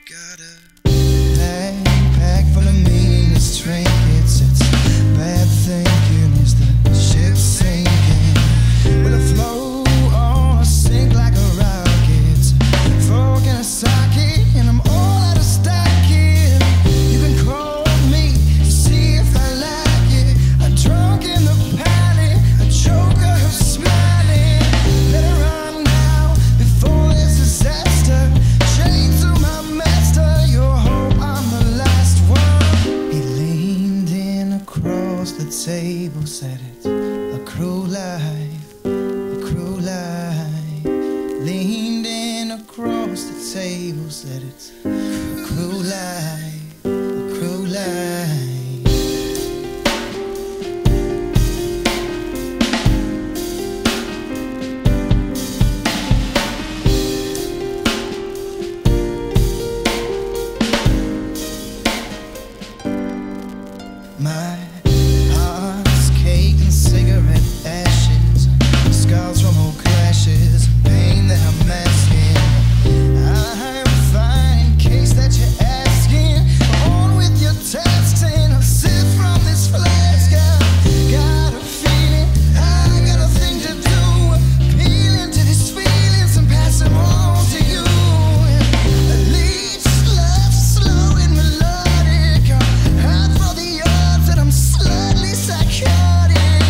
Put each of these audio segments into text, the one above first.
got a pack full of meaningless trinkets. It's bad thinking as the ship's sinking. Will it float on or sink like a rocket? Fork in a socket and I'm all out of stocking. You can call me to see if I like it. A drunk in the panic, a joker who's smiling. Better run now before there's disaster. Chained to my master, your hope I'm the last one. He leaned in across the table, said it's a cruel life, a cruel life. Leaned in across the table, said it's a cruel life, a cruel life. My heart's cake and cigarette ashes, scars from old clashes, pain that I'm masking. I'm fine in case that you're asking. On with your tasks and I'll sip from this flask. I got a feeling, I got a thing to do. Appeal into these feelings and pass them on to you. Leaves left slow and melodic. Hard for the odds that I'm slightly psychotic.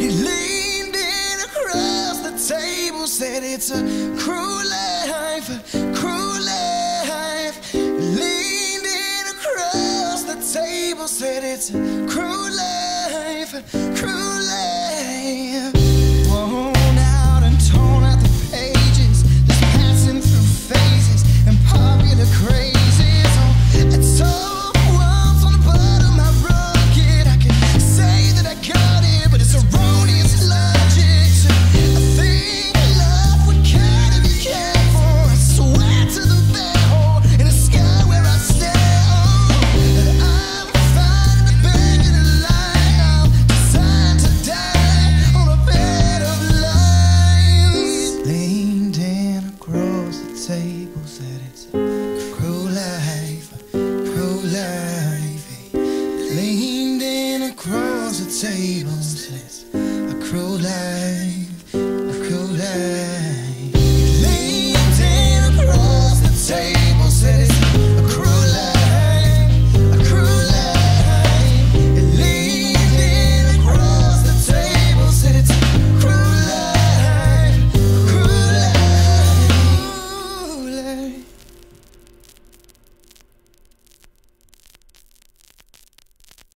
He leaned in across the table, said it's a cruel life, a cruel life. Leaned in across the table, said it's a cruel life,